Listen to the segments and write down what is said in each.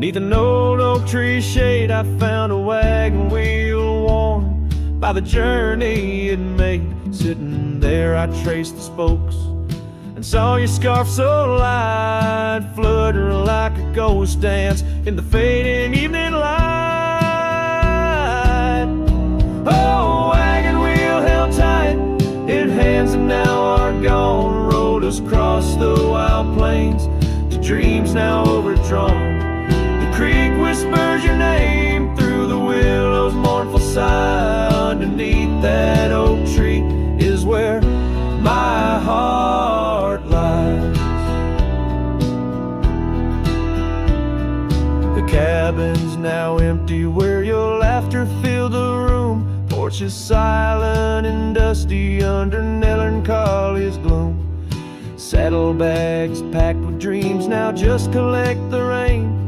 'Neath an old oak tree shade I found a wagon wheel worn by the journey it made. Sitting there I traced the spokes and saw your scarf so light, flutter like a ghost dance in the fading evening light. Oh, wagon wheel held tight in hands that now are gone, rolled us across the wild plains to dreams now overdrawn. The creek whispers your name through the willow's mournful sigh. Underneath that oak tree is where my heart lies. The cabin's now empty where your laughter filled the room. Porch is silent and dusty under melancholy's gloom. Saddlebags packed with dreams now just collect the rain.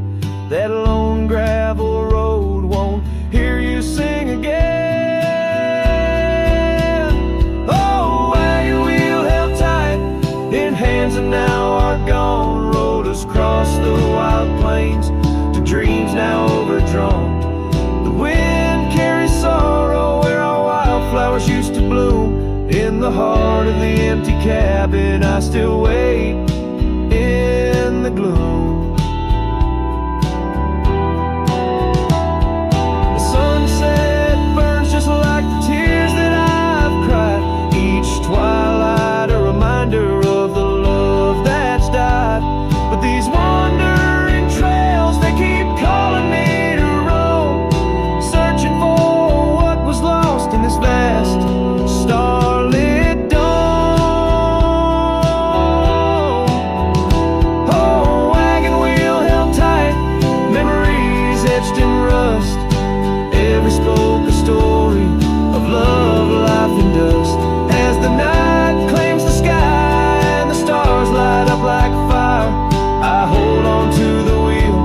That lone gravel road won't hear you sing again. Oh, wagon wheel held tight in hands that now are gone, rolled us across the wild plains to dreams now overdrawn. The wind carries sorrow where our wildflowers used to bloom. In the heart of the empty cabin I still wait in the gloom. Twilight, a reminder of the love that's died. But these wandering trails, they keep calling me to roam, searching for what was lost in this vast starlit dome. Oh, wagon wheel held tight, memories etched in rust. Every spoke a story of love, life, and dust. As the night claims the sky and the stars light up like fire, I hold on to the wheel,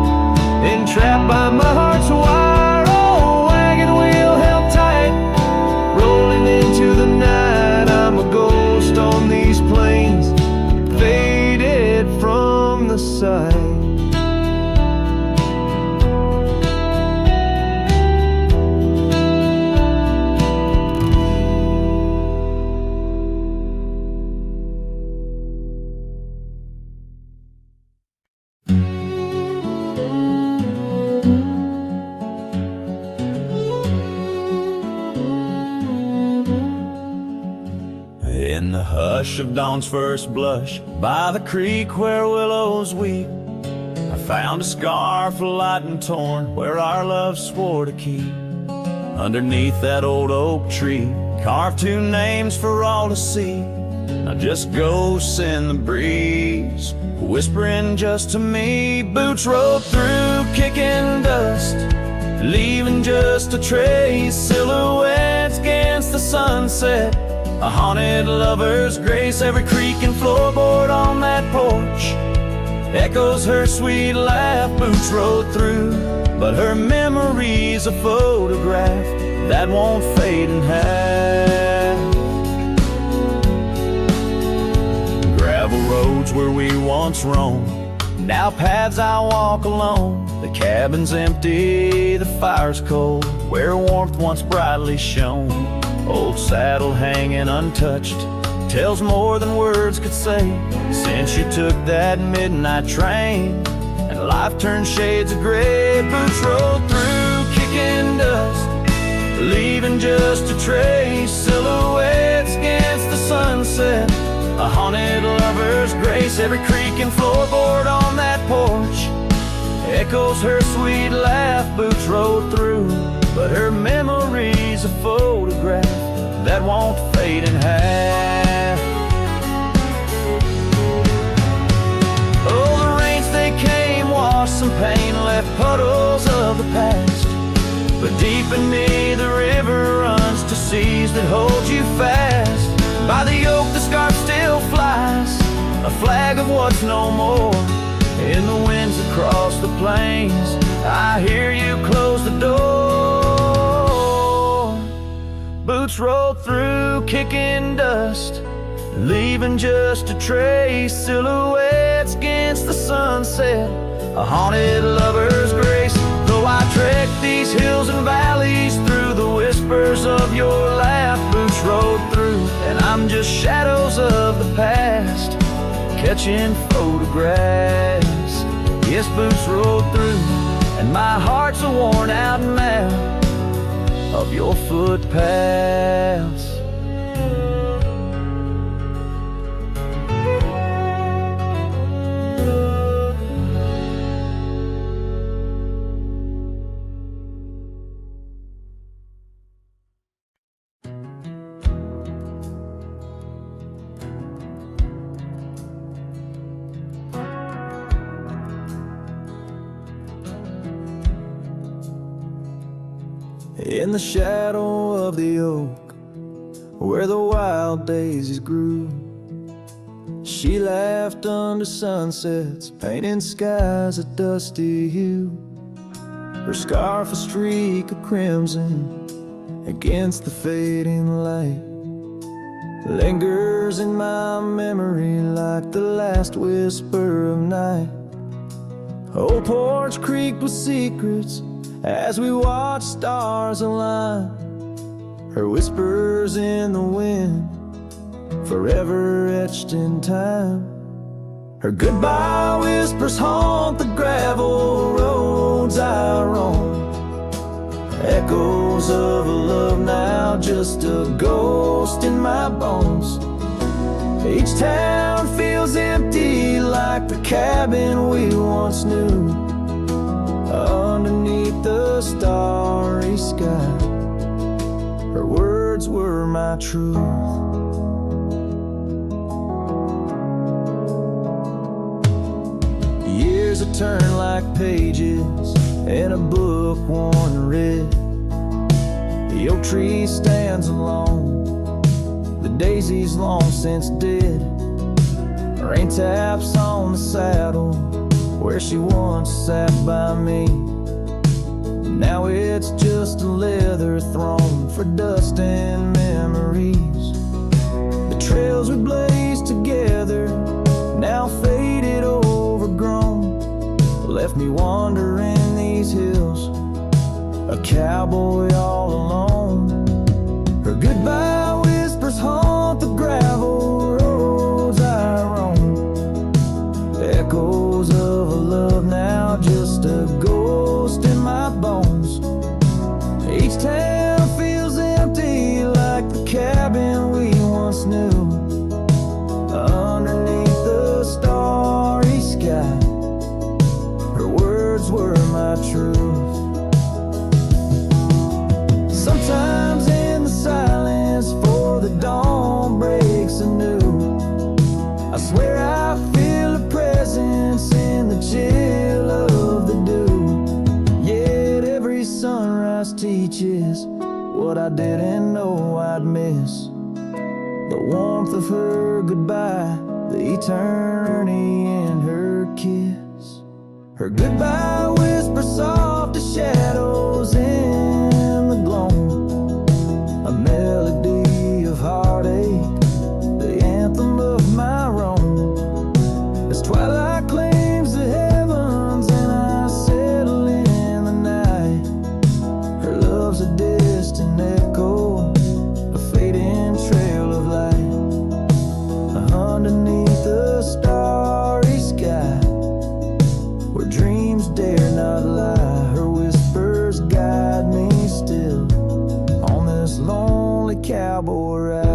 entrapped by my heart's wire. Oh, wagon wheel held tight, rolling into the night. I'm a ghost on these plains, faded from the sight. In the hush of dawn's first blush, by the creek where willows weep, I found a scar light torn where our love swore to keep. Underneath that old oak tree, carved two names for all to see. Now just ghosts in the breeze, whispering just to me. Boots rolled through, kicking dust, leaving just a trace. Silhouettes against the sunset, a haunted lover's grace. Every creak and floorboard on that porch echoes her sweet laugh. Boots rode through, but her memory's a photograph that won't fade in half. Gravel roads where we once roamed, now paths I walk alone. The cabin's empty, the fire's cold, where warmth once brightly shone. Old saddle hanging untouched tells more than words could say. Since you took that midnight train and life turned shades of gray. Boots rolled through, kicking dust, leaving just a trace. Silhouettes against the sunset, a haunted lover's grace. Every creak and floorboard on that porch echoes her sweet laugh. Boots rode through, but her memory's a photograph that won't fade in half. Oh, the rains they came, washed some pain, left puddles of the past. But deep in me the river runs to seas that hold you fast. By the oak the scarf still flies, a flag of what's no more. In the winds across the plains, I hear you close the door. Boots rolled through, kicking dust, leaving just a trace. Silhouettes against the sunset, a haunted lover's grace. Though I trek these hills and valleys through the whispers of your laugh, boots rode through, and I'm just shadows of the past, catching photographs. Yes, boots rode through, and my heart's a worn out map of your footpaths. In the shadow of the oak, where the wild daisies grew, she laughed under sunsets, painting skies a dusty hue. Her scarf a streak of crimson against the fading light, lingers in my memory like the last whisper of night. Old Porch creaked with secrets as we watch stars align, her whispers in the wind, forever etched in time. Her goodbye whispers haunt the gravel roads I roam, echoes of a love now just a ghost in my bones. Each town feels empty like the cabin we once knew, underneath the starry sky. Her words were my truth. Years have turned like pages in a book worn red. The oak tree stands alone, the daisy's long since dead. Rain taps on the saddle where she once sat by me. Now it's just a leather throne for dust and memories. The trails we blazed together, now faded, overgrown, left me wandering these hills, a cowboy all alone. Her goodbye whispers haunt the gravel roads I roam, echoes of a love now just a ghost in my bones. Each town feels empty like the cabin we once knew, underneath the starry sky. Her words were my truth. Sometimes in the silence before the dawn breaks anew, I swear I feel a presence in the chill of the dew. Yet every sunrise teaches what I didn't know I'd miss, the warmth of her goodbye, the eternity in her kiss. Her goodbye whispers soft as shadows in the gloam, a melody of heartache, the anthem of my wrong. As twilight claims the heavens and I settle in the night, her love's a distant echo, a fading trail of light, underneath the starry sky, where dreams dare not lie. Her whispers guide me still on this lonely cowboy ride.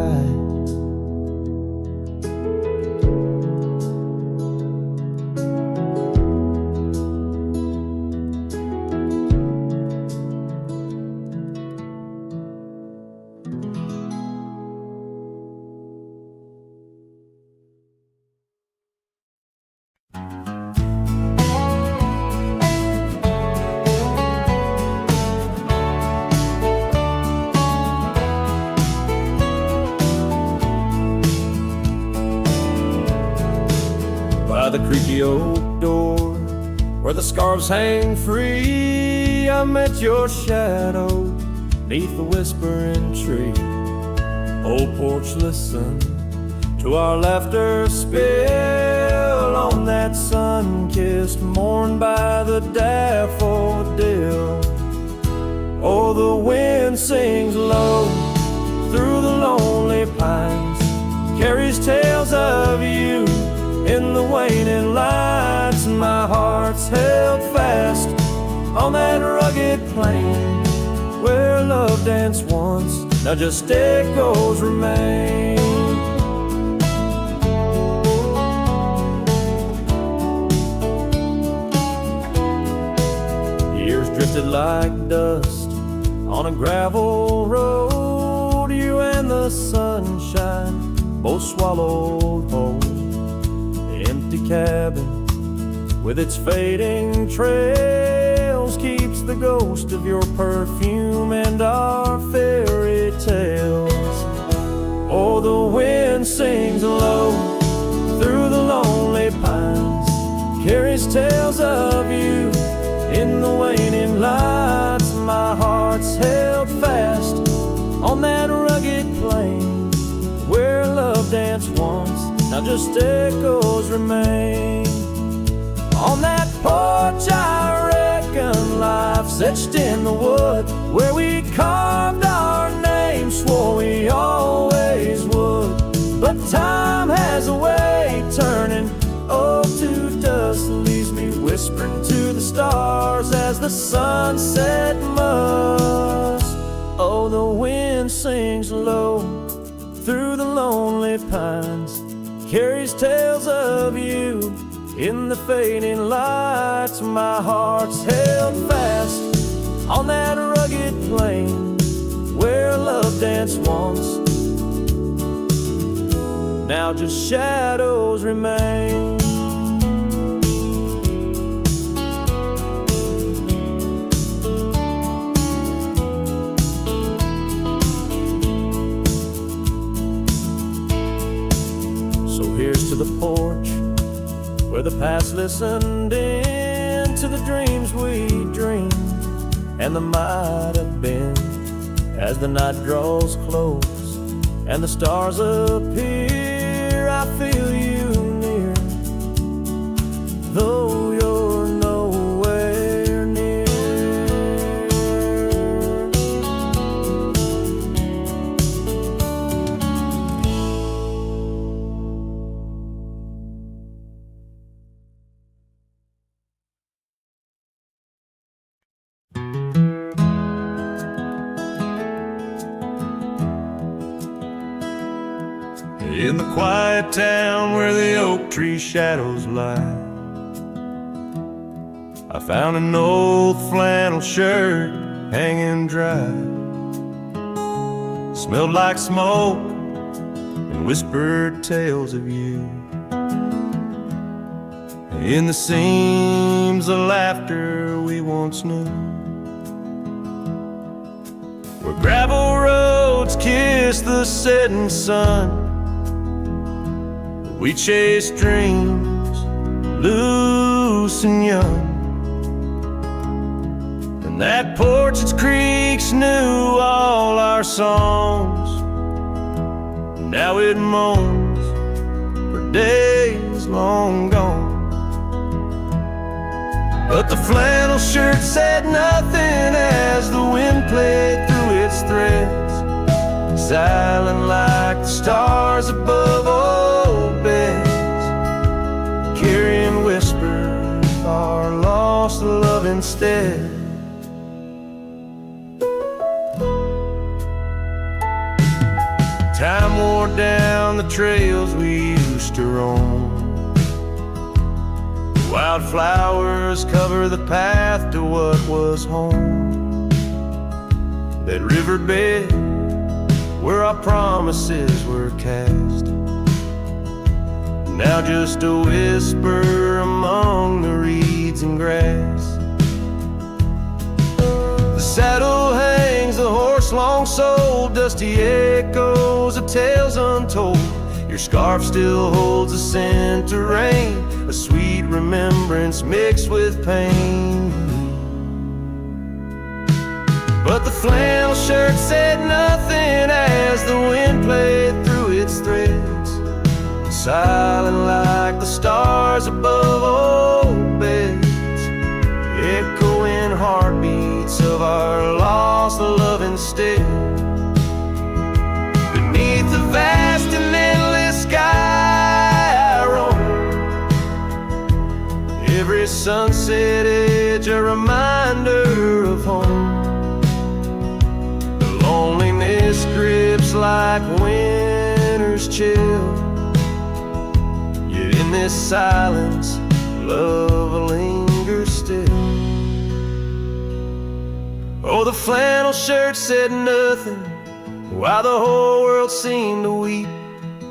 By the creaky oak door, where the scarves hang free, I met your shadow neath the whispering tree. Old Porch, listen to our laughter spill on that sun-kissed morn by the daffodil. Oh, the wind sings low through the lonely pines, carries tales of you in the waning lights. My heart's held fast on that rugged plain where love danced once, now just echoes remain. Years drifted like dust on a gravel road, you and the sunshine both swallowed whole. The empty cabin with its fading trails keeps the ghost of your perfume and our fairy tales. Oh, the wind sings low through the lonely pines, carries tales of you in the waning lights. My heart's held fast on that rugged plain where love danced once, now just echoes remain. On that porch I reckon life's etched in the wood where we carved our names, swore we always would. But time has a way turning to dust, leaves me whispering to the stars as the sunset must. Oh, the wind sings low through the lonely pines, carries tales of you in the fading lights. My heart's held fast on that rugged plain where love danced once, now just shadows remain. So here's to the porch where the past listened in to the dreams we dreamed and the might have been. As the night draws close and the stars appear, I feel you near, though you're nowhere near. In the quiet town where the oak tree shadows lie, I found an old flannel shirt hanging dry. Smelled like smoke and whispered tales of you. In the seams of laughter we once knew, where gravel roads kiss the setting sun, we chased dreams loose and young. And that porch, its creaks knew all our songs. Now it moans for days long gone. But the flannel shirt said nothing as the wind played through its threads, silent like the stars above old beds, carrying whispers of our lost love instead. Time wore down the trails we used to roam. Wildflowers cover the path to what was home. That riverbed where our promises were cast, now just a whisper among the reeds and grass. The saddle hangs, the horse long sold, dusty echoes of tales untold. Your scarf still holds a scent of rain, a sweet remembrance mixed with pain. But the flannel shirt said nothing as the wind played through its threads, silent like the stars above old beds, echoing heartbeats of our lost love instead. Beneath the vast and endless sky I roam, every sunset edge a reminder of home. The loneliness grips like winter's chill, yet in this silence love lingers still. Oh, the flannel shirt said nothing while the whole world seemed to weep.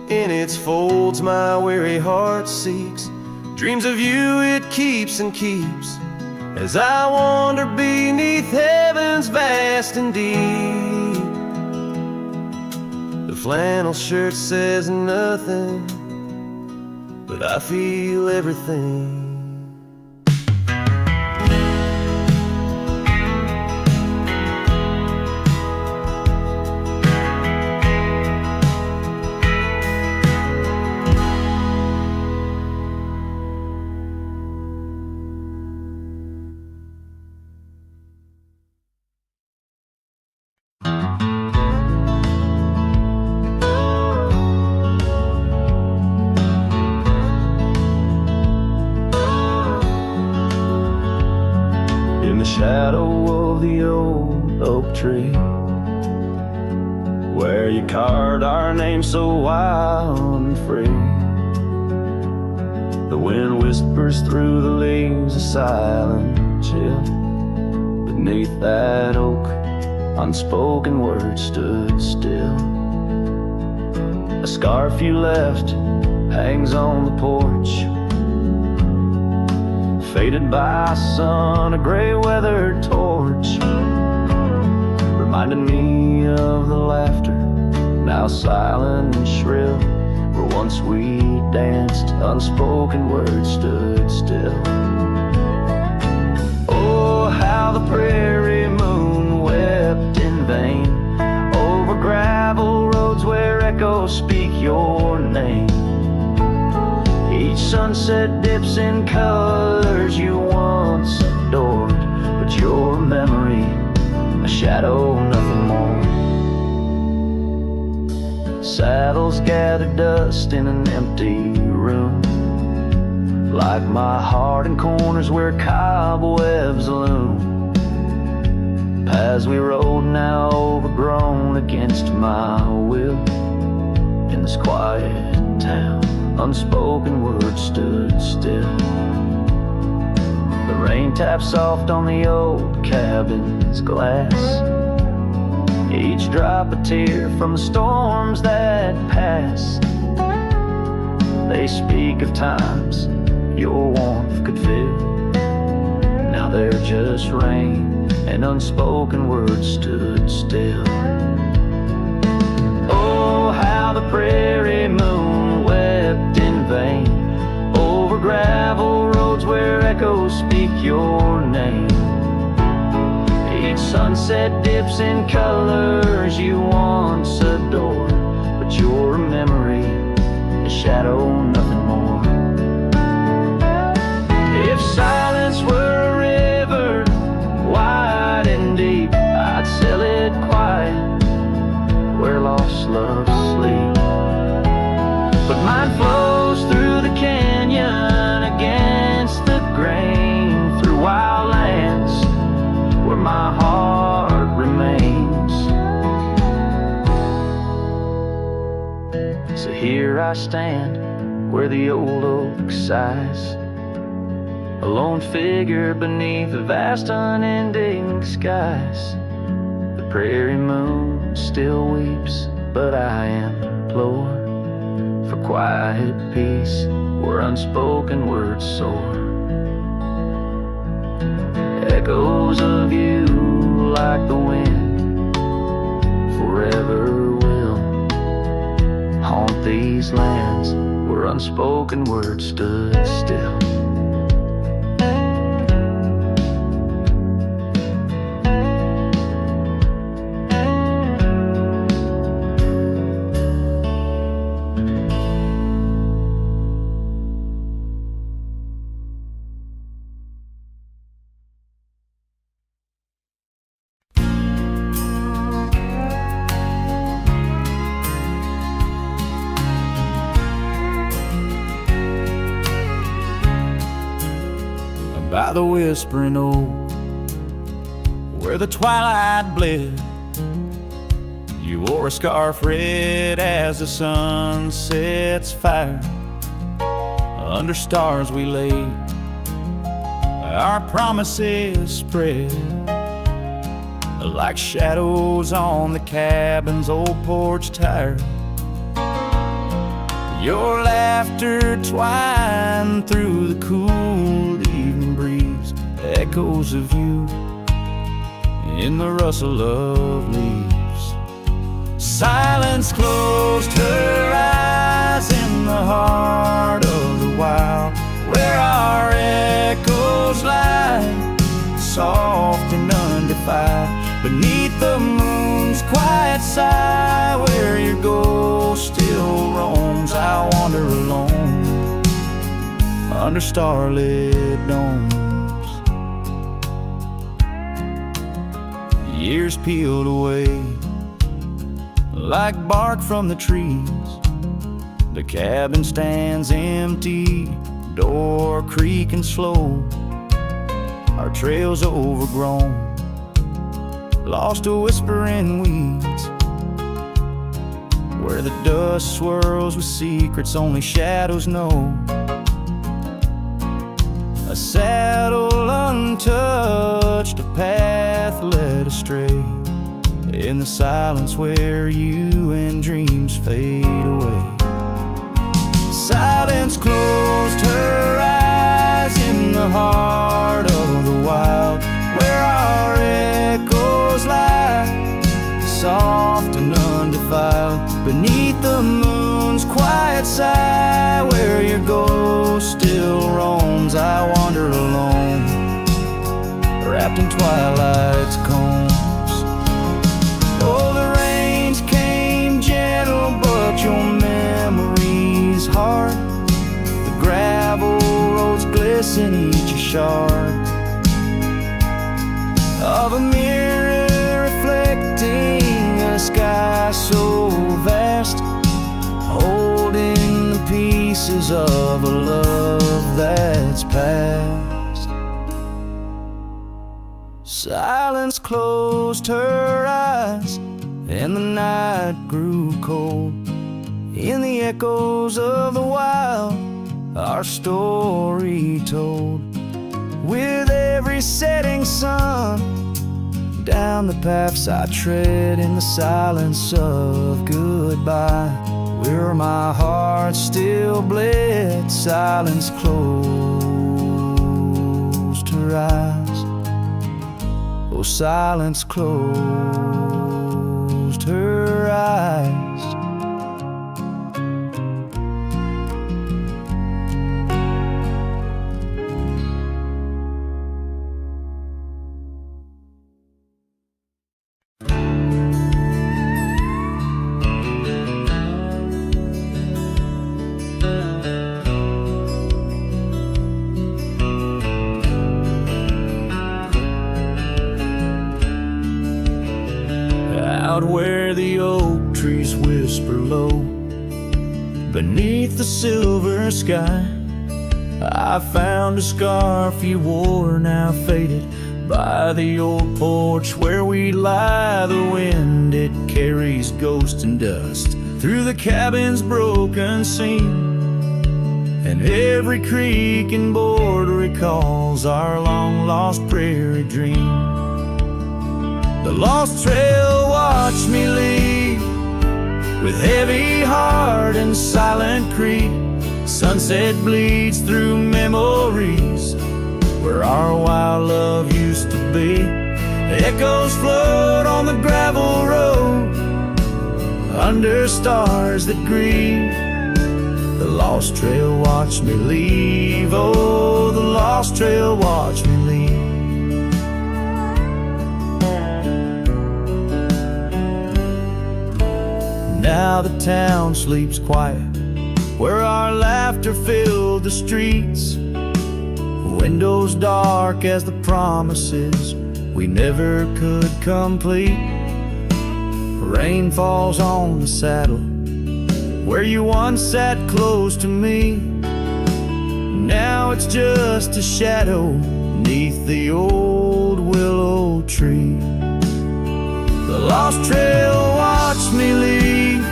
In its folds my weary heart seeks dreams of you, it keeps and keeps, as I wander beneath heaven's vast and deep. The flannel shirt says nothing, but I feel everything. Shadow of the old oak tree, where you carved our name so wild and free. The wind whispers through the leaves, a silent chill. Beneath that oak, unspoken words stood still. A scarf you left hangs on the porch, faded by sun, a gray weathered torch, reminding me of the laughter, now silent and shrill, where once we danced, unspoken words stood still. Oh, how the prairie moon wept in vain over gravel roads where echoes speak your name. Each sunset dips in colors you once adored, but your memory, a shadow, nothing more. Saddles gather dust in an empty room, like my heart in corners where cobwebs loom. Paths we rode now overgrown against my will. In this quiet town, unspoken words stood still. The rain tapped soft on the old cabin's glass, each drop a tear from the storms that pass. They speak of times your warmth could fill, now they're just rain and unspoken words stood still. Oh, how the prairie moon wept in vain over gravel roads where echoes speak your name. Each sunset dips in colors you once adored, but your memory, a shadow, nothing more. If silence were a river, wide and deep, I'd sail it quiet where lost loves sleep. But mine flows through the canyon against the grain, through wild lands where my heart remains. So here I stand where the old oak sighs, a lone figure beneath the vast unending skies. The prairie moon still weeps, but I implore for quiet peace where unspoken words soar. Echoes of you like the wind forever will haunt these lands where unspoken words stood still. by the whispering oak, where the twilight bled. You wore a scarf red as the sun sets fire. Under stars we laid, our promises spread like shadows on the cabin's old porch tire. Your laughter twined through the cool evening breeze, echoes of you in the rustle of leaves. Silence closed her eyes in the heart of the wild, where our echoes lie, soft and undefiled. Beneath the moon's quiet sigh, where your ghost still roams, I wander alone under starlit domes. Years peeled away like bark from the trees. The cabin stands empty, door creaking slow. Our trails overgrown, lost to whispering weeds, where the dust swirls with secrets only shadows know. A saddle untouched, a path led astray, in the silence where you and dreams fade away. Silence closed her eyes in the heart of the wild, where our echoes lie, soft and undefiled. Beneath the moon's quiet sigh, where your ghost still roams, I wander alone, wrapped in twilight's combs. Oh, the rains came gentle, but your memory's hard. The gravel roads glisten, each a shard of a mirror reflecting a sky so vast, holding the pieces of a love that's past. Silence closed her eyes, and the night grew cold. In the echoes of the wild, our story told. With every setting sun, down the paths I tread in the silence of goodbye, where my heart still bled. Silence closed her eyes. Oh, silence closed her eyes. Out where the oak trees whisper low, beneath the silver sky, I found a scarf you wore, now faded, by the old porch where we lie. The wind, it carries ghost and dust through the cabin's broken seam, and every creak and board recalls our long-lost prairie dream. The lost trail watched me leave, with heavy heart and silent creep. Sunset bleeds through memories, where our wild love used to be. Echoes float on the gravel road, under stars that grieve. The lost trail watched me leave. Oh, the lost trail watched me leave. Now the town sleeps quiet, where our laughter filled the streets. Windows dark as the promises we never could complete. Rain falls on the saddle, where you once sat close to me. Now it's just a shadow, beneath the old willow tree. The lost trail watched me leave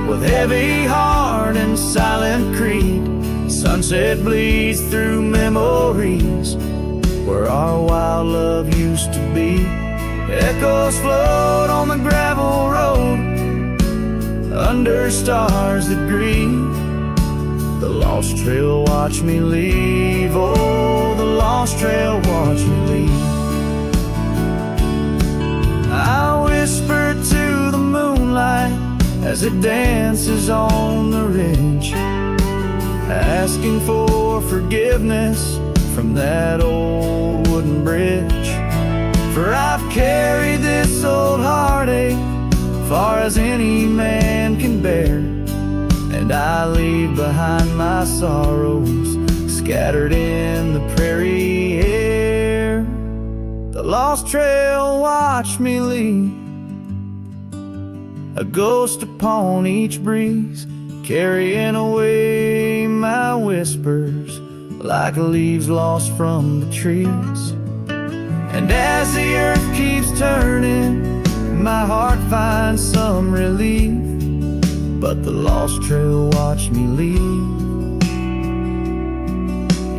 with heavy heart and silent creed. Sunset bleeds through memories where our wild love used to be. Echoes float on the gravel road under stars that grieve. The lost trail watched me leave. Oh, the lost trail watched me leave. I whisper to the moonlight as it dances on the ridge, asking for forgiveness from that old wooden bridge. For I've carried this old heartache far as any man can bear, and I leave behind my sorrows scattered in the prairie air. The lost trail watched me leave, a ghost upon each breeze, carrying away my whispers like leaves lost from the trees. And as the earth keeps turning, my heart finds some relief, but the lost trail watched me leave.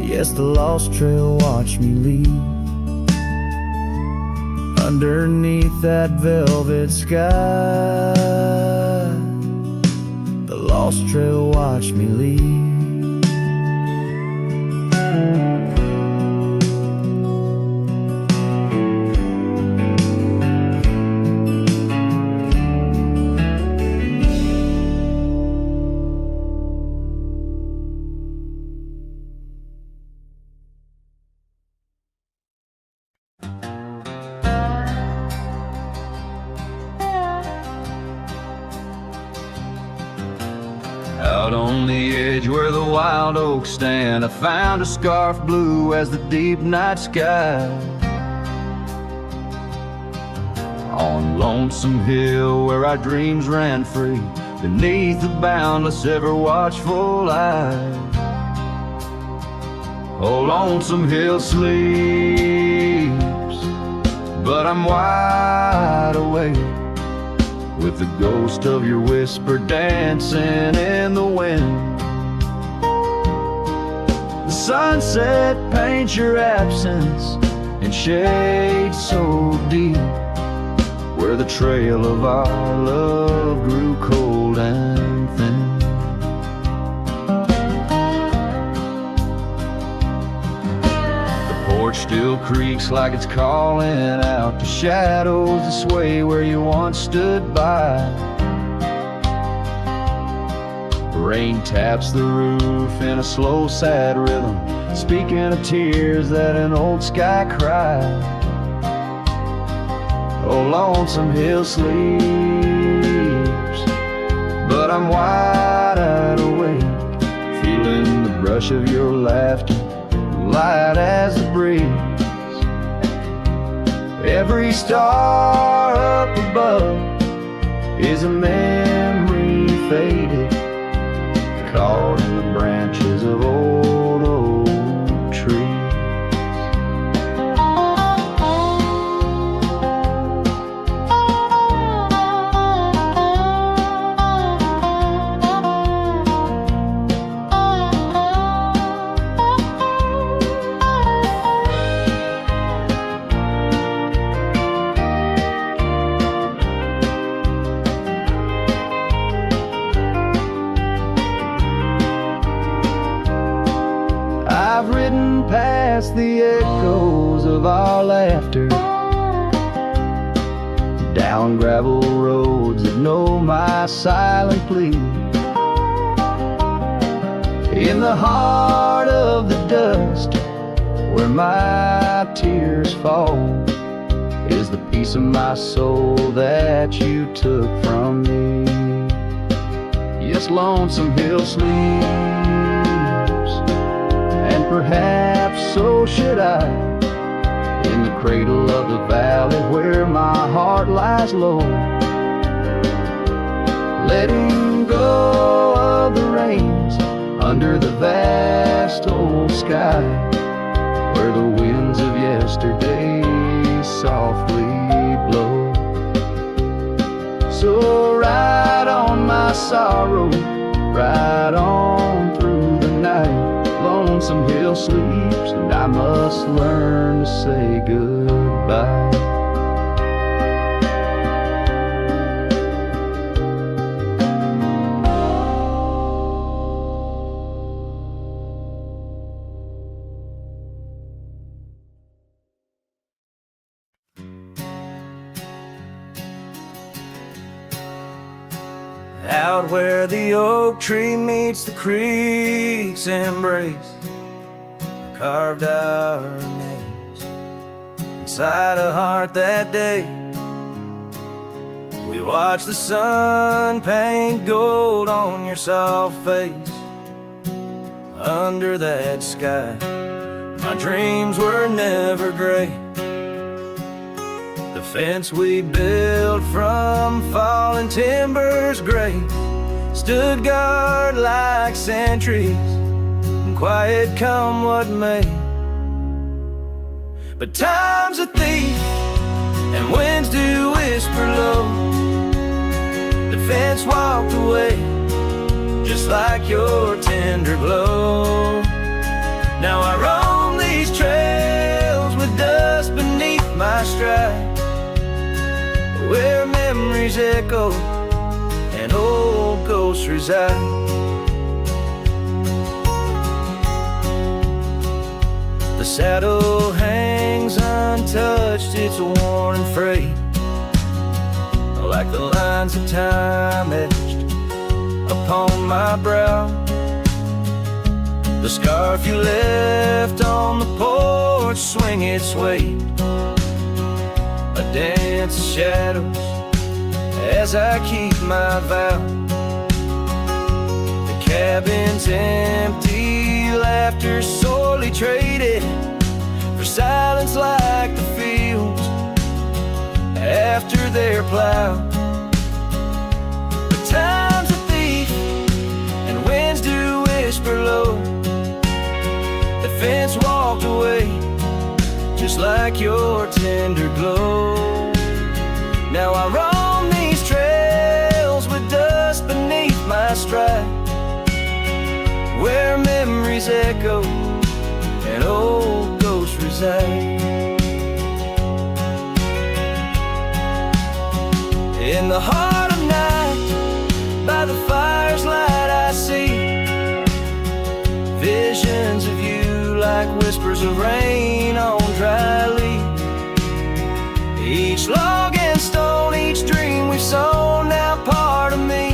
Yes, the lost trail watched me leave. Underneath that velvet sky, the lost trail watched me leave. Out on the edge where the wild oaks stand, I found a scarf blue as the deep night sky. On Lonesome Hill where our dreams ran free, beneath the boundless ever watchful eye. Oh, Lonesome Hill sleeps, but I'm wide awake, with the ghost of your whisper dancing in the wind. The sunset paints your absence in shades so deep, where the trail of our love grew cold and thin. The porch still creaks like it's calling out to shadows that sway where you once stood by. Rain taps the roof in a slow, sad rhythm, speaking of tears that an old sky cried. Oh, Lonesome Hill sleeps, but I'm wide awake, feeling the brush of your laughter, light as a breeze. Every star up above is a memory faded, caught in the branches of old oak trees. I've ridden past the echoes of our laughter, down gravel roads that know my silent plea. In the heart of the dust, where my tears fall, is the piece of my soul that you took from me. Yes, Lonesome Hill sleeps, and perhaps so should I, in the cradle of the valley where my heart lies low, letting go of the reins under the vast old sky, where the wind yesterday softly blow. So ride on my sorrow, ride on through the night. Lonesome hill sleeps and I must learn to say goodbye. Out where the oak tree meets the creek's embrace, carved our names inside a heart that day. We watched the sun paint gold on your soft face. Under that sky, my dreams were never gray. The fence we built from fallen timbers gray stood guard like sentries, and quiet come what may. But time's a thief and winds do whisper low. The fence walked away just like your tender glow. Now I roam these trails with dust beneath my stride, where memories echo and old ghosts reside. The saddle hangs untouched, it's worn and frayed, like the lines of time etched upon my brow. The scarf you left on the porch swing its weight, a dance of shadows as I keep my vow. The cabin's empty, laughter sorely traded for silence like the fields after their plow. But time's a thief and winds do whisper low. The fence walked away just like your tender glow. Now I roam these trails with dust beneath my stride, where memories echo and old ghosts reside. In the heart of night, by the fire's light I see visions of you like whispers of rain on dry leaves. Each log and stone, each dream we've sown, now part of me,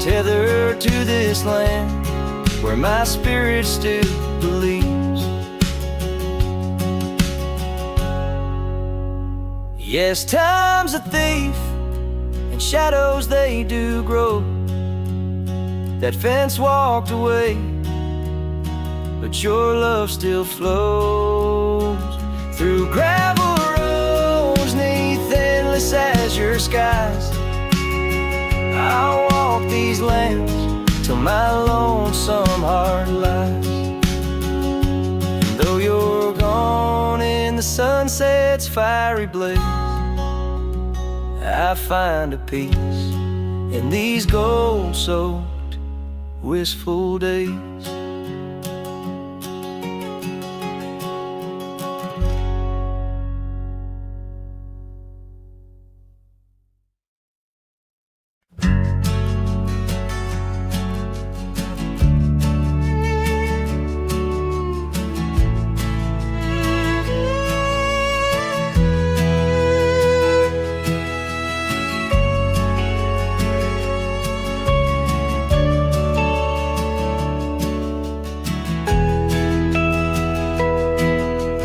tethered to this land where my spirit still believes. Yes, time's a thief and shadows they do grow. That fence walked away, but your love still flows through gravel roads neath endless azure skies. I'll walk these lands till my lonesome heart lies. And though you're gone in the sunset's fiery blaze, I find a peace in these gold-soaked, wistful days.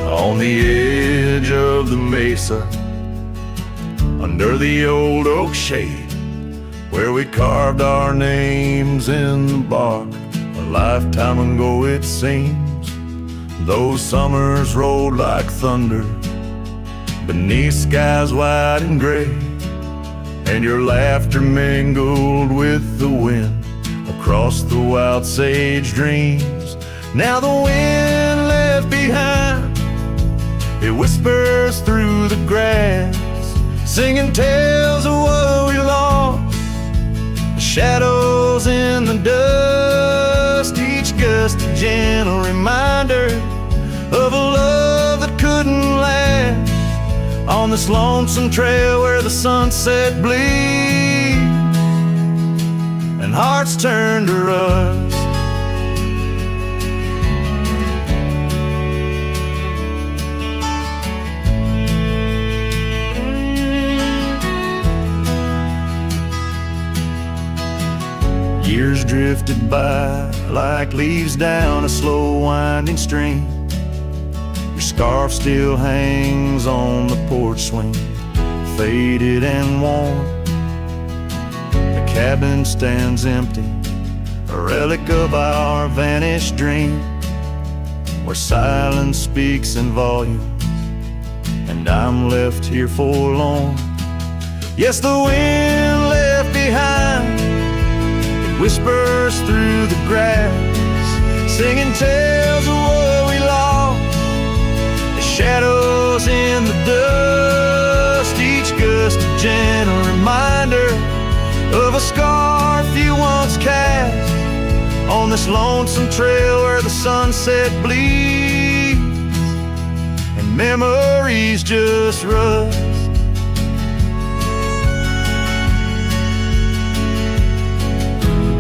On the edge of the mesa, under the old oak shade, where we carved our names in the bark a lifetime ago it seems. Those summers rolled like thunder beneath skies white and gray, and your laughter mingled with the wind across the wild sage dreams. Now the wind left behind It whispers through the grass, singing tales of what we lost. The shadows in the dust, each gust a gentle reminder of a love that couldn't last. On this lonesome trail where the sunset bleeds and hearts turn to rust. Years drifted by like leaves down a slow winding stream. Your scarf still hangs on the porch swing, faded and worn. The cabin stands empty, a relic of our vanished dream, where silence speaks in volumes, and I'm left here forlorn. Yes, the wind left behind, it whispers through the grass, singing tales of what we lost. The shadows in the dust, each gust a gentle reminder of a scarf you once cast on this lonesome trail where the sunset bleeds and memories just rust.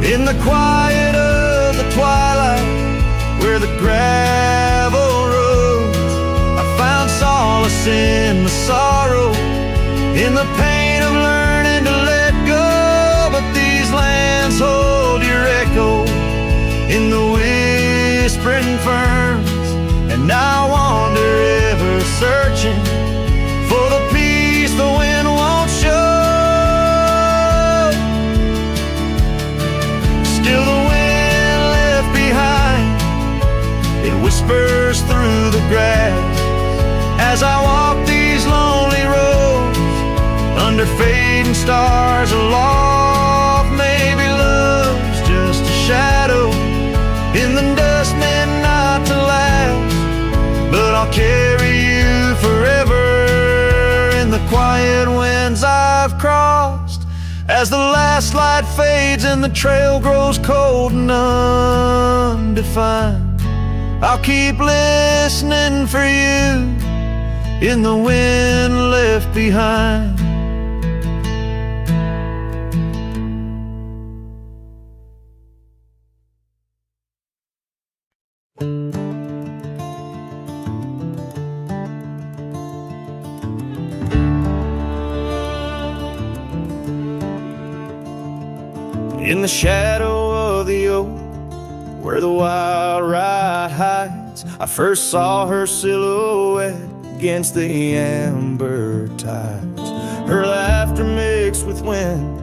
In the quiet of the twilight, where the gravel rose, I found solace in the sorrow, in the pain of learning to let go. But these lands hold your echo in the whispering ferns, and I wander ever searching for the peace the wind won't show. Still the wind left behind, it whispers through the grass as I walk these lonely roads under fading stars aloft. Maybe love's just a shadow in the dust meant not to last, but I'll carry you forever in the quiet winds I've crossed. As the last light fades and the trail grows cold and undefined, I'll keep listening for you in the wind left behind. In the shadow of the oak, where the wild ride hides, I first saw her silhouette against the amber tides. Her laughter mixed with wind,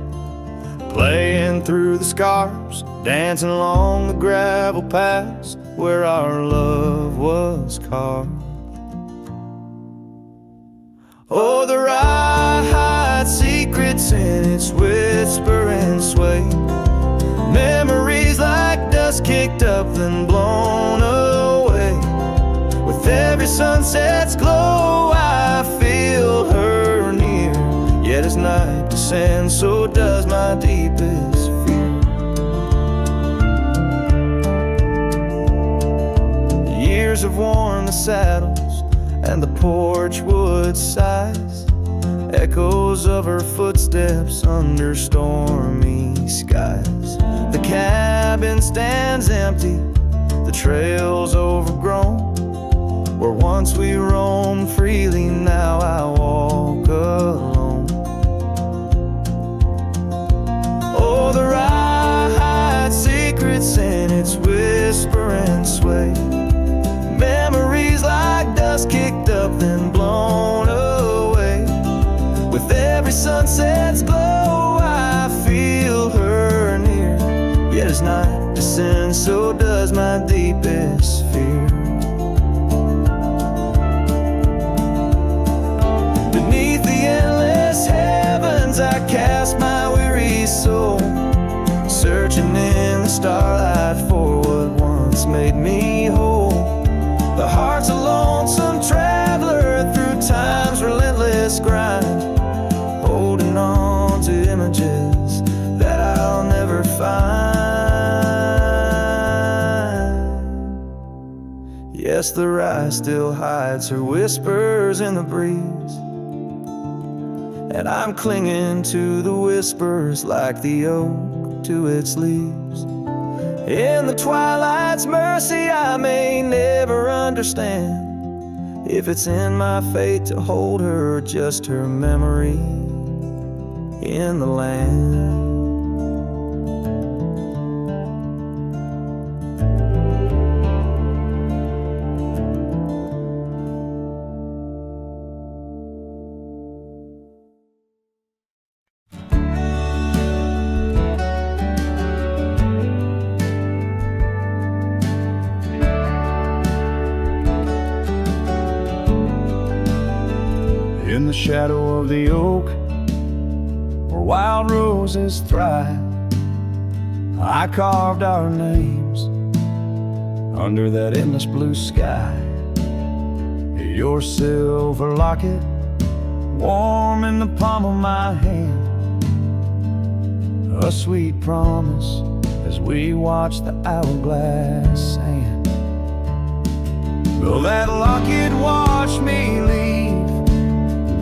playing through the scars, dancing along the gravel paths where our love was carved. Oh, the ride hides secrets in its whisper and sway, memories like dust kicked up then blown away. With every sunset's glow I feel her near, yet as night descends so does my deepest fear. The years have worn the saddles and the porch wood sighs, echoes of her footsteps under stormy skies. The cabin stands empty, the trail's overgrown, where once we roamed freely, now I walk alone. Oh, the ride hides secrets in its whisper and sway, memories like dust kicked up then blown away. With every sunset's glow I feel her near, yet as night descends so does my deepest fear. Beneath the endless heavens I cast my weary soul, searching in the starlight for what once made me whole. The heart's a lonesome traveler images that I'll never find. Yes, the rye still hides her whispers in the breeze, and I'm clinging to the whispers like the oak to its leaves. In the twilight's mercy I may never understand if it's in my fate to hold her or just her memory in the land. In the shadow of the oak, where wild roses thrive, I carved our names under that endless blue sky. Your silver locket, warm in the palm of my hand, a sweet promise as we watch the hourglass sand. Will that locket watch me leave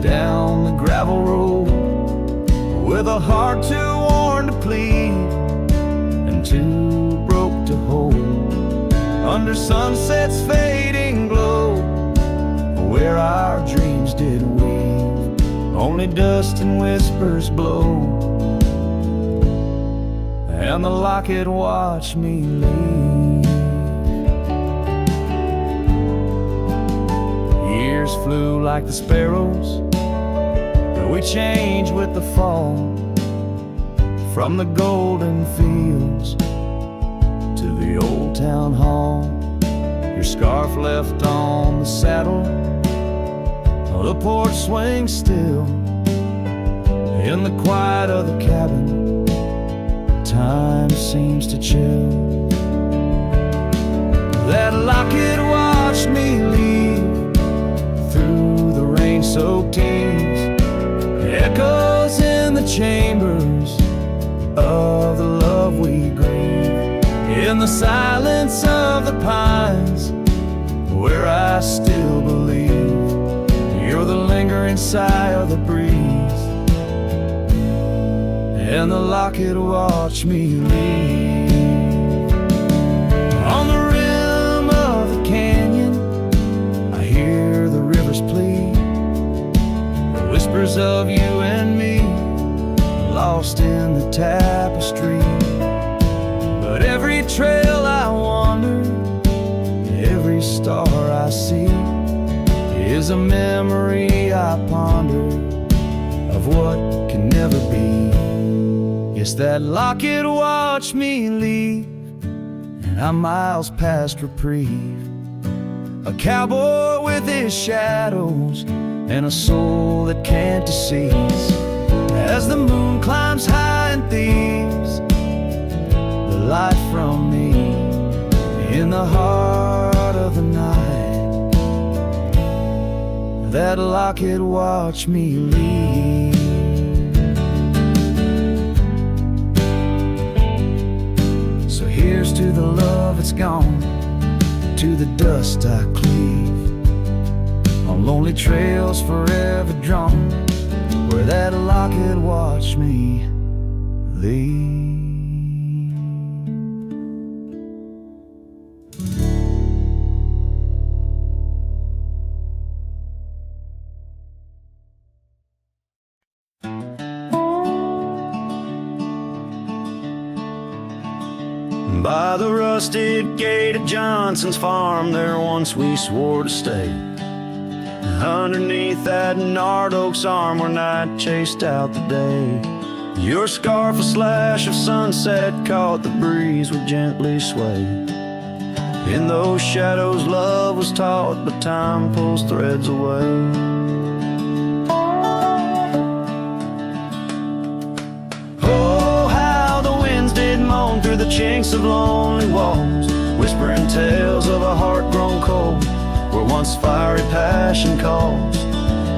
down the gravel road, with a heart too worn to plead and too broke to hold, under sunset's fading glow, where our dreams did weave, only dust and whispers blow, and the locket watched me leave. Years flew like the sparrows, we changed with the fall, from the golden fields to the old town hall. Your scarf left on the saddle, the porch swings still. In the quiet of the cabin, time seems to chill. That locket watched me leave through the rain-soaked teens, echoes in the chambers of the love we grieve, in the silence of the pines, where I still believe you're the lingering sigh of the breeze, and the locket watched me leave. On the rim of the canyon, I hear the river's plea, whispers of you and me, lost in the tapestry. But every trail I wander, every star I see, is a memory I ponder of what can never be. Yes, that locket watched me leave, and I'm miles past reprieve, a cowboy with his shadows and a soul that can't deceive. As the moon climbs high and thieves the light from me, in the heart of the night, that locket watched me leave. So here's to the love that's gone, to the dust I cleave, on lonely trails forever drawn, where that locket watched me leave. By the rusted gate of Johnson's farm, there once we swore to stay, underneath that gnarled oak's arm where night chased out the day. Your scarf, a slash of sunset, caught the breeze would gently sway. In those shadows love was taught, but time pulls threads away. Oh, how the winds did moan through the chinks of lonely walls, whispering tales of a heart grown cold, where once fiery passion calls.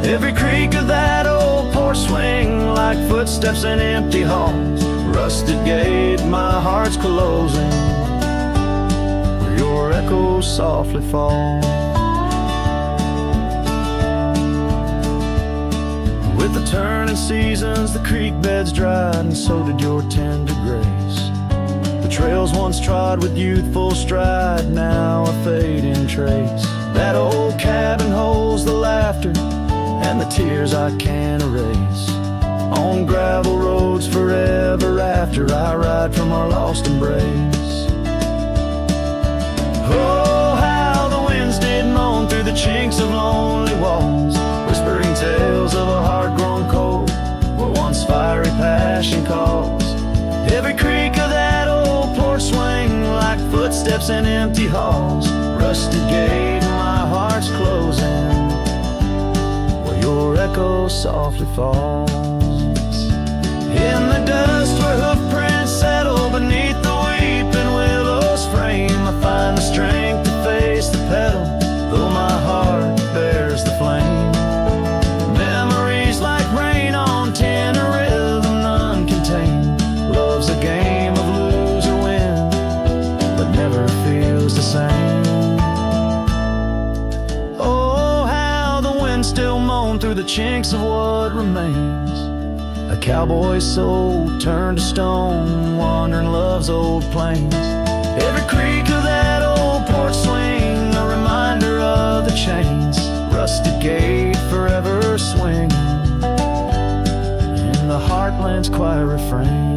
Every creak of that old porch floor swing like footsteps in empty halls. Rusted gate, my heart's closing, where your echo softly falls. With the turning seasons, the creek beds dried, and so did your tender grace. The trails once trod with youthful stride, now a fading trace. That old cabin holds the laughter and the tears I can't erase. On gravel roads forever after, I ride from our lost embrace. Oh, how the winds did moan through the chinks of lonely walls, whispering tales of a heart grown cold, where once fiery passion calls. Every creak of that old porch swing like footsteps in empty halls. Rusted gate, my heart's closing, where your echo softly falls. In the dust where hoofprints settle beneath the weeping willow's frame, I find the strength to face the pedal, though my heart bears the flame. Memories like rain on tin, a rhythm none contain. Love's a game of lose or win, but never feels the same. Oh, how the wind still moan through the chinks of what remains. A cowboy's soul turned to stone, wandering love's old plains. Every creak of that old porch swing, a reminder of the chains. Rusted gate forever swinging in the heartland's quiet refrains.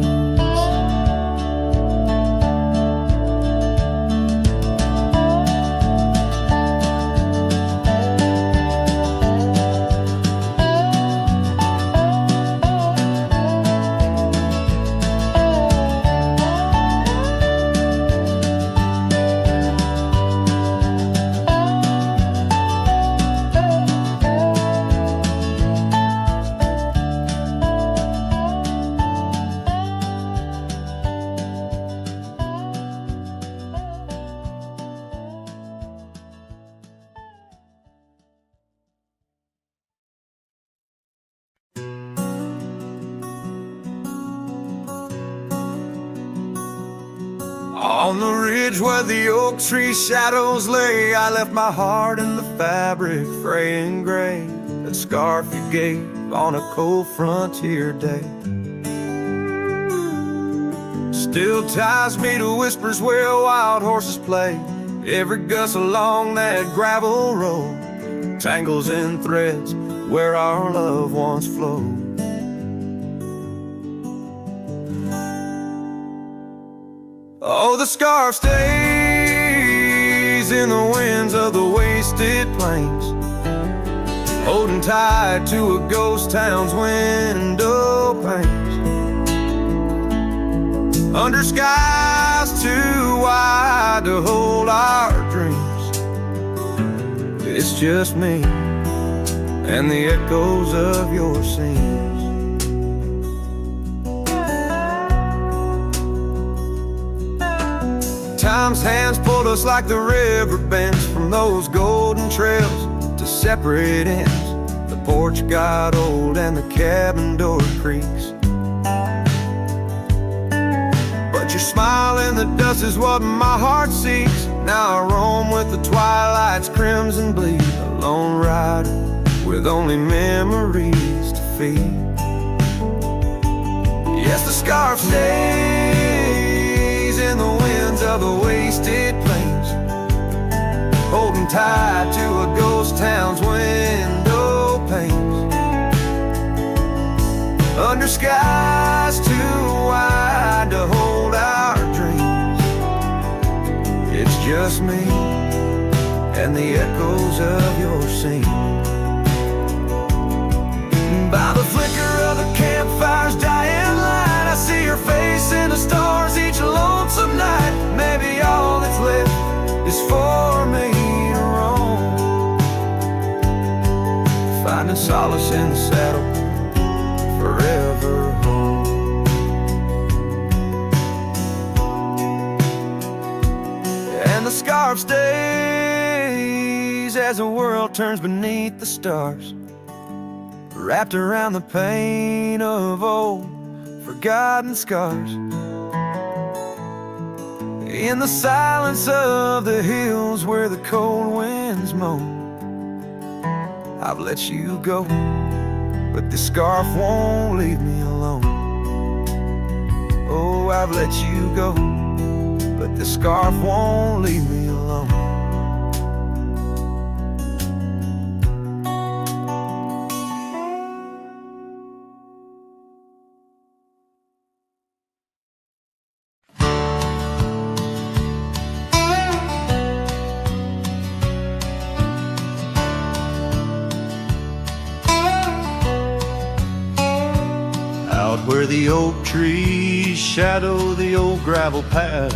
On the ridge where the oak tree shadows lay, I left my heart in the fabric, fray and gray. That scarf you gave on a cold frontier day still ties me to whispers where wild horses play. Every gust along that gravel road tangles in threads where our love once flowed. Oh, the scarf stays in the winds of the wasted plains, holding tight to a ghost town's window panes. Under skies too wide to hold our dreams, it's just me and the echoes of your scenes. Time's hands pulled us like the river bends from those golden trails to separate ends. The porch got old and the cabin door creaks, but your smile in the dust is what my heart seeks. Now I roam with the twilight's crimson bleed, a lone rider with only memories to feed. Yes, the scarf stays in the winds of the wasted plains, holding tight to a ghost town's window panes. Under skies too wide to hold our dreams, it's just me and the echoes of your scene. By the flicker of the campfire's dying light, I see your face in the stars each lonesome night. Maybe all that's left is for me to roam, finding solace in the saddle, forever home. And the scarf stays as the world turns beneath the stars, wrapped around the pain of old forgotten scars. In the silence of the hills where the cold winds moan, I've let you go, but this scarf won't leave me alone. Oh, I've let you go, but this scarf won't leave me alone. Where the oak trees shadow the old gravel path,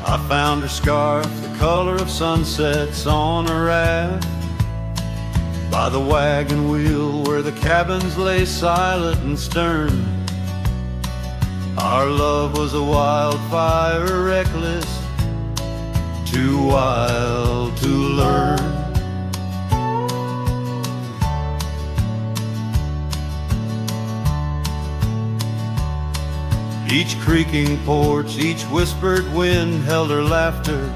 I found her scarf, the color of sunsets on a raft. By the wagon wheel where the cabins lay silent and stern, our love was a wildfire, reckless, too wild to learn. Each creaking porch, each whispered wind held her laughter.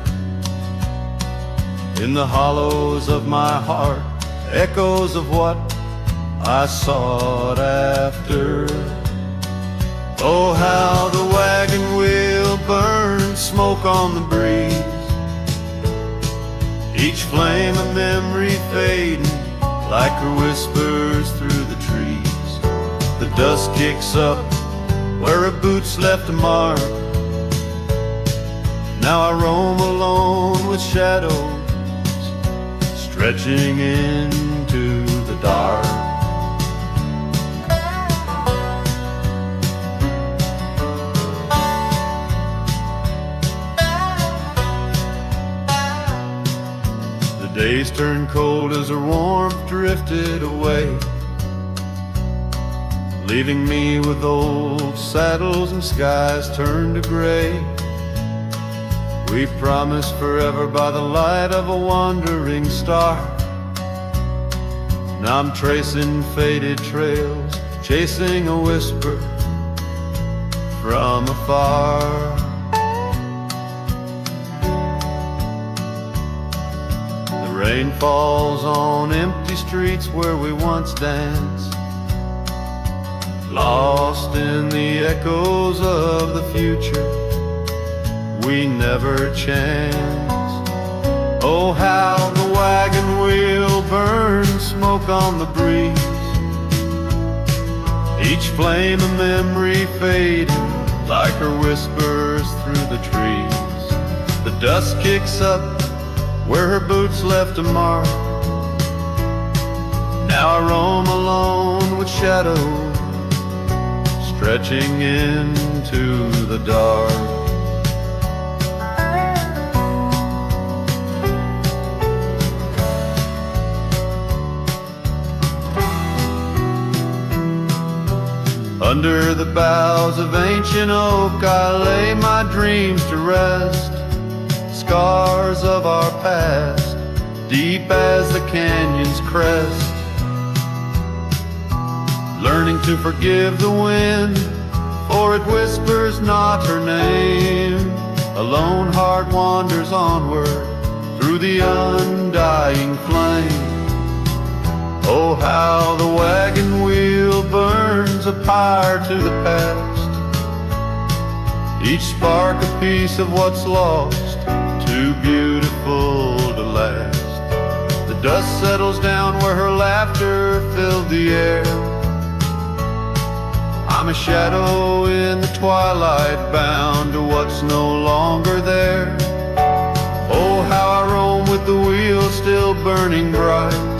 In the hollows of my heart, echoes of what I sought after. Oh, how the wagon wheel burned smoke on the breeze, each flame a memory fading like her whispers through the trees. The dust kicks up where her boots left a mark. Now I roam alone with shadows stretching into the dark. The days turned cold as her warmth drifted away, leaving me with old saddles and skies turned to gray. We promised forever by the light of a wandering star. Now I'm tracing faded trails, chasing a whisper from afar. The rain falls on empty streets where we once danced, lost in the echoes of the future we never chanced. Oh, how the wagon wheel burned smoke on the breeze, each flame a memory fading like her whispers through the trees. The dust kicks up where her boots left a mark. Now I roam alone with shadows stretching into the dark. Under the boughs of ancient oak I lay my dreams to rest, scars of our past, deep as the canyon's crest. Learning to forgive the wind, for it whispers not her name. A lone heart wanders onward through the undying flame. Oh, how the wagon wheel burns a pyre to the past, each spark a piece of what's lost, too beautiful to last. The dust settles down where her laughter filled the air. I'm a shadow in the twilight, bound to what's no longer there. Oh, how I roam with the wheel still burning bright,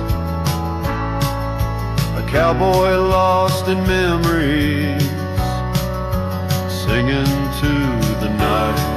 a cowboy lost in memories, singing to the night.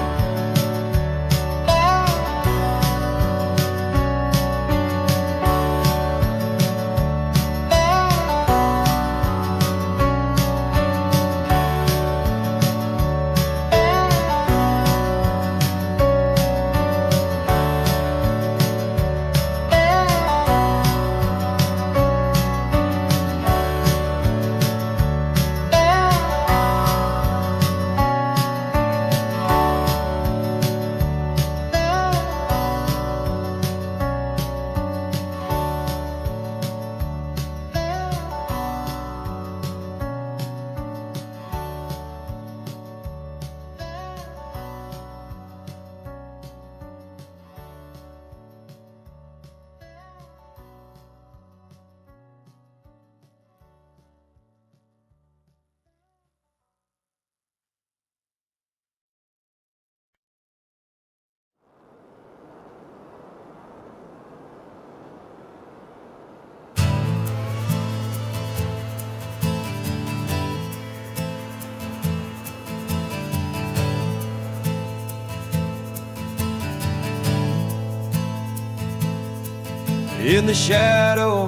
in the shadow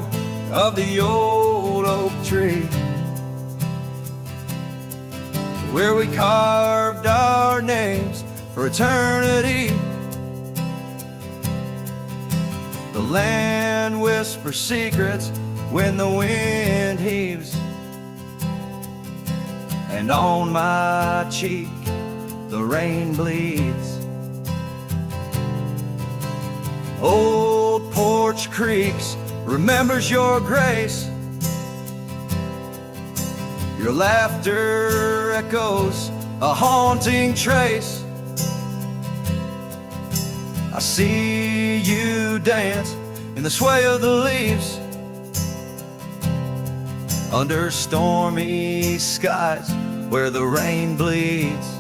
of the old oak tree, where we carved our names for eternity. The land whispers secrets when the wind heaves, and on my cheek the rain bleeds. Old porch creaks remembers your grace. Your laughter echoes a haunting trace. I see you dance in the sway of the leaves, under stormy skies where the rain bleeds.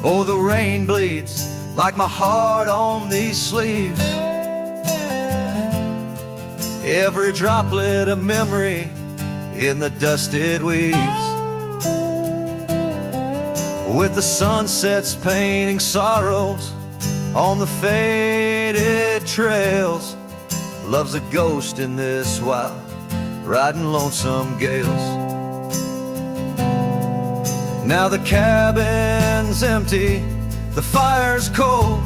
Oh, the rain bleeds like my heart on these sleeves. Every droplet a memory in the dusted weeds, with the sunsets painting sorrows on the faded trails. Love's a ghost in this wild, riding lonesome gales. Now the cabin's empty, the fire's cold,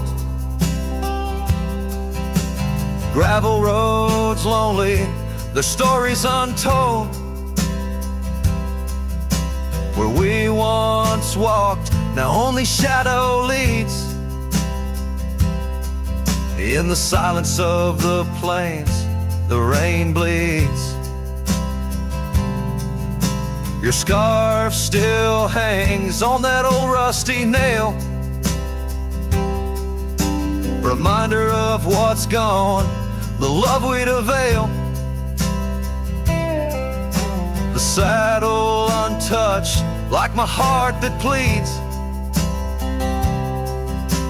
gravel roads lonely, the stories untold. Where we once walked, now only shadow leads. In the silence of the plains, the rain bleeds. Your scarf still hangs on that old rusty nail, reminder of what's gone, the love we'd avail. The saddle untouched, like my heart that pleads.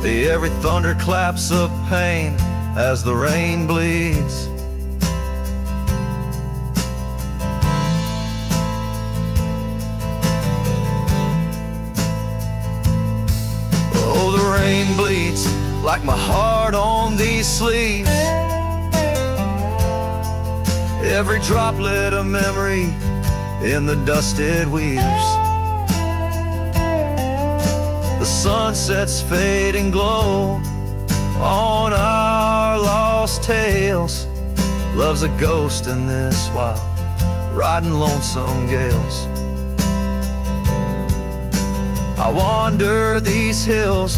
Every thunderclaps of pain as the rain bleeds. Oh, the rain bleeds like my heart on these sleeves. Every droplet a memory in the dusted weaves. The sunset's fading glow on our lost tales. Love's a ghost in this wild, riding lonesome gales. I wander these hills,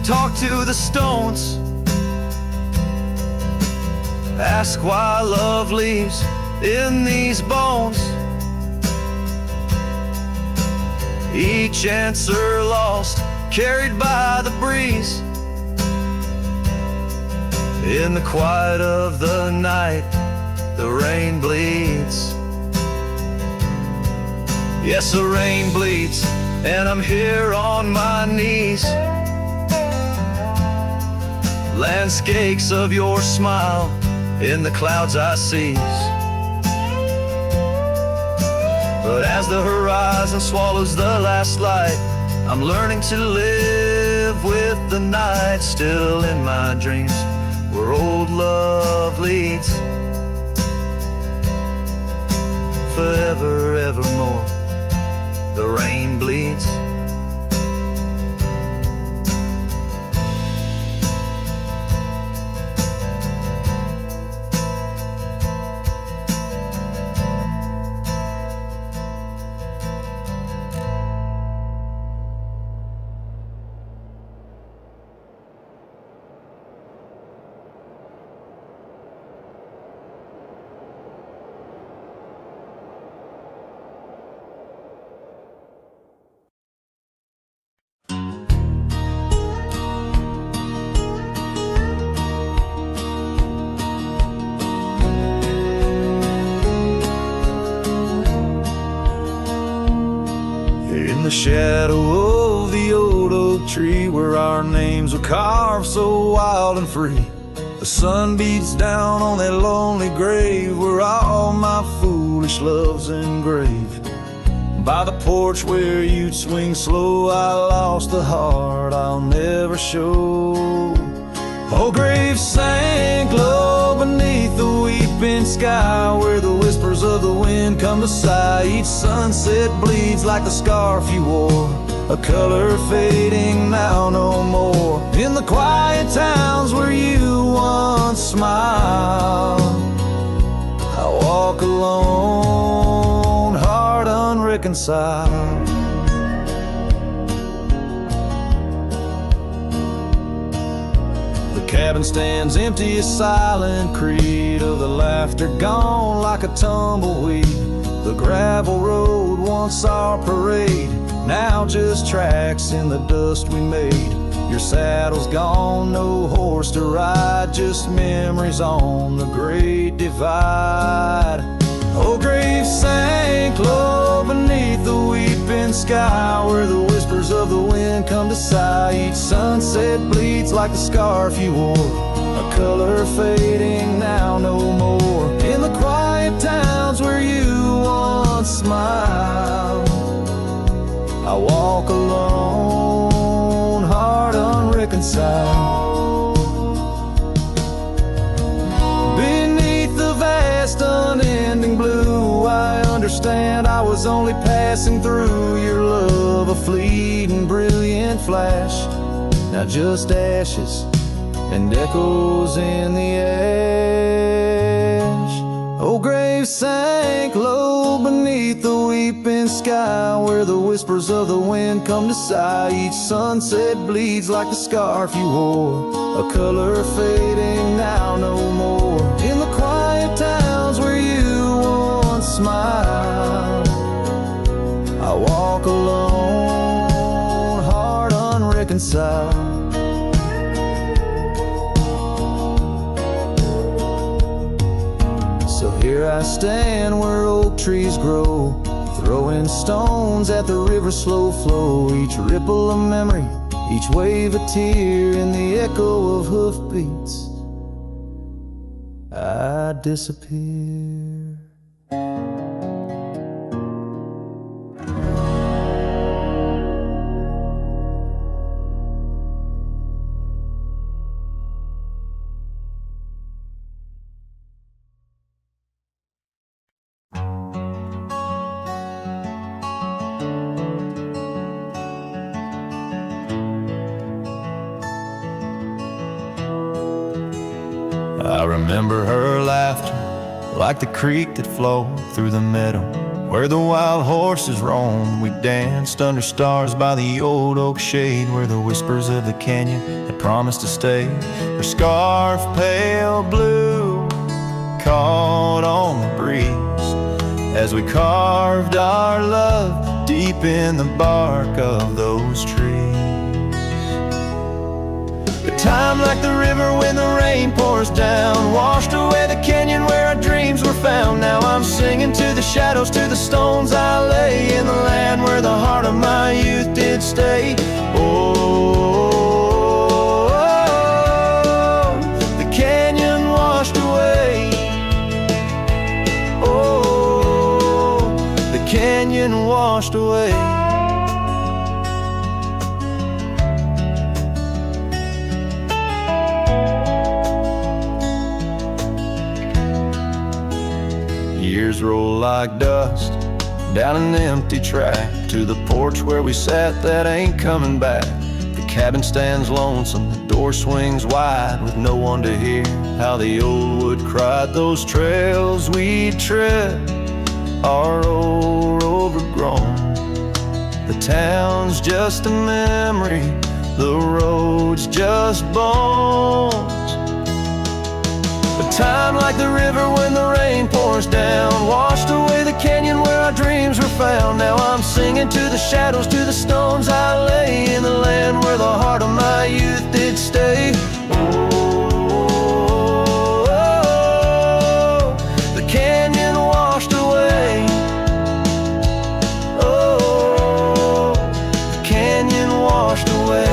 talk to the stones, ask why love leaves in these bones. Each answer lost, carried by the breeze. In the quiet of the night, the rain bleeds. Yes, the rain bleeds, and I'm here on my knees. Landscapes of your smile in the clouds I seize. But as the horizon swallows the last light, I'm learning to live with the night. Still in my dreams, where old love leads. Forever, evermore, the rain bleeds. In the shadow of the old oak tree, where our names were carved so wild and free, the sun beats down on that lonely grave where all my foolish love's engraved. By the porch where you'd swing slow, I lost the heart I'll never show. Oh, grave sank low beneath the weeping sky, where the whispers of the wind come to sigh. Each sunset bleeds like the scarf you wore, a color fading now no more. In the quiet towns where you once smiled, I walk alone, heart unreconciled. The cabin stands empty, a silent creed of the laughter gone like a tumbleweed. The gravel road, once our parade, now just tracks in the dust we made. Your saddle's gone, no horse to ride, just memories on the great divide. Oh, grave sank low beneath the weeping sky, where the whispers of the wind come to sigh. Each sunset bleeds like the scarf you wore, a color fading now no more. In the quiet towns where you once smiled, I walk alone, heart unreconciled. Beneath the vast unending blue, I understand I was only passing through. Your love a fleeting brilliant flash, now just ashes and echoes in the ash. Oh, grave sank low beneath the weeping sky, where the whispers of the wind come to sigh. Each sunset bleeds like the scarf you wore, a color fading now no more. In the quiet towns where you once smiled, I walk alone, heart unreconciled. So here I stand where oak trees grow, throwing stones at the river's slow flow. Each ripple a memory, each wave a tear, in the echo of hoofbeats I disappear. I remember her laughter like the creek that flowed through the meadow where the wild horses roamed. We danced under stars by the old oak shade, where the whispers of the canyon had promised to stay. Her scarf pale blue caught on the breeze as we carved our love deep in the bark of those trees. Time like the river when the rain pours down, washed away the canyon where our dreams were found. Now I'm singing to the shadows, to the stones I lay, in the land where the heart of my youth did stay. Oh, the canyon washed away. Oh, the canyon washed away. Years roll like dust down an empty track to the porch where we sat that ain't coming back. The cabin stands lonesome, the door swings wide with no one to hear how the old wood cried. Those trails we tread are old, overgrown. The town's just a memory, the road's just bones. But time like the river when the rain pours down, washed away the canyon where our dreams were found. Now I'm singing to the shadows, to the stones I lay, in the land where the heart of my youth did stay. Oh, the canyon washed away. Oh, the canyon washed away.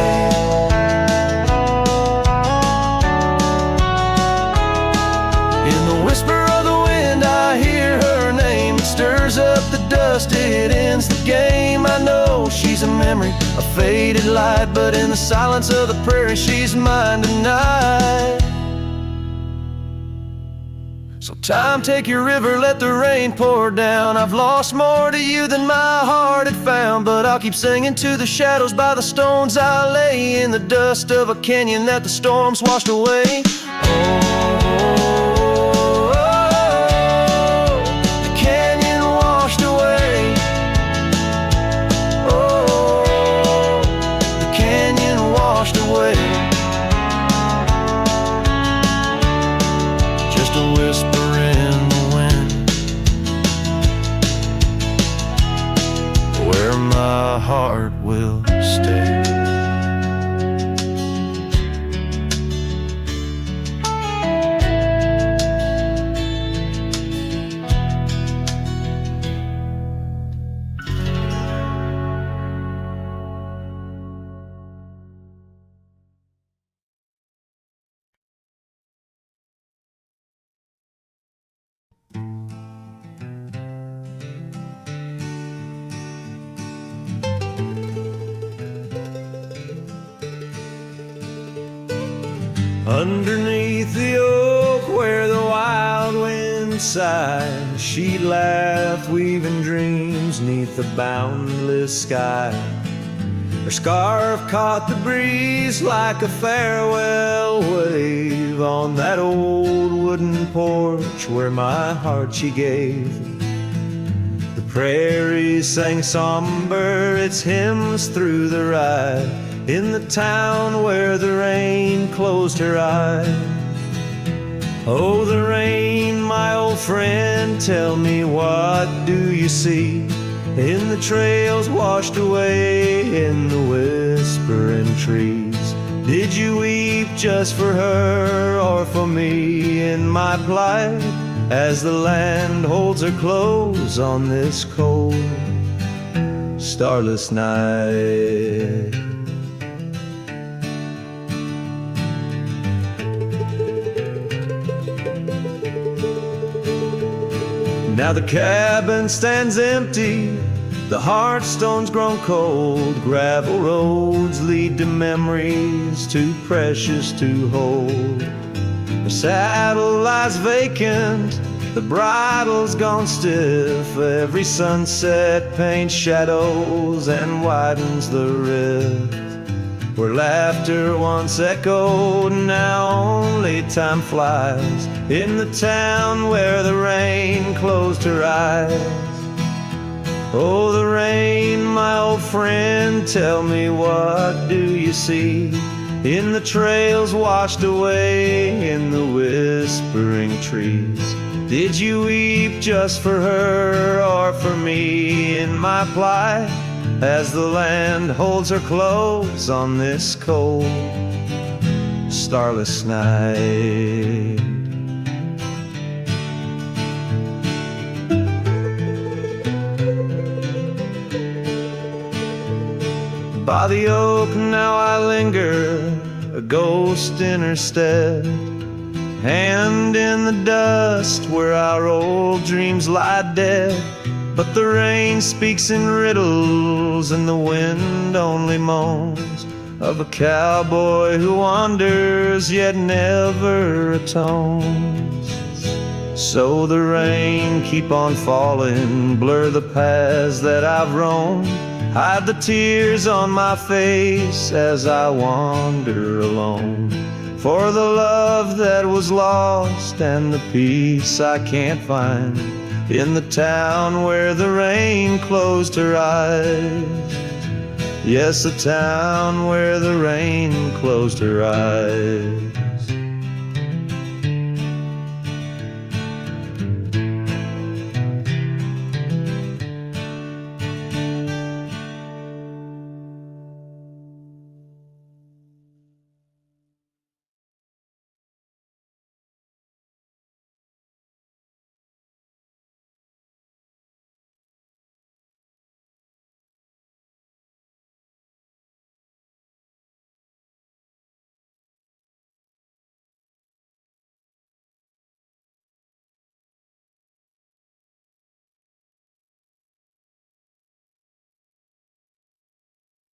dust, it ends the game. I know she's a memory, a faded light, but in the silence of the prairie, she's mine tonight. So time, take your river, let the rain pour down. I've lost more to you than my heart had found, but I'll keep singing to the shadows by the stones I lay in the dust of a canyon that the storms washed away. The canyon washed away. Oh, the canyon washed away. Just a whisper in the wind, where my heart will stay. Underneath the oak where the wild wind sighed, she'd laugh, weaving dreams neath the boundless sky. Her scarf caught the breeze like a farewell wave on that old wooden porch where my heart she gave. The prairie sang somber its hymns through the ride, in the town where the rain closed her eyes. Oh, the rain, my old friend, tell me, what do you see in the trails washed away in the whispering trees? Did you weep just for her or for me in my plight, as the land holds her close on this cold, starless night? Now the cabin stands empty, the hearthstone's grown cold. Gravel roads lead to memories too precious to hold. The saddle lies vacant, the bridle's gone stiff. Every sunset paints shadows and widens the rift. Where laughter once echoed, now only time flies. In the town where the rain closed her eyes. Oh, the rain, my old friend, tell me, what do you see in the trails washed away in the whispering trees? Did you weep just for her or for me in my plight, as the land holds her close on this cold, starless night? By the oak now I linger, a ghost in her stead, hand in the dust where our old dreams lie dead. But the rain speaks in riddles and the wind only moans of a cowboy who wanders yet never atones. So the rain keep on falling, blur the paths that I've roamed, hide the tears on my face as I wander alone. For the love that was lost and the peace I can't find in the town where the rain closed her eyes. Yes, the town where the rain closed her eyes.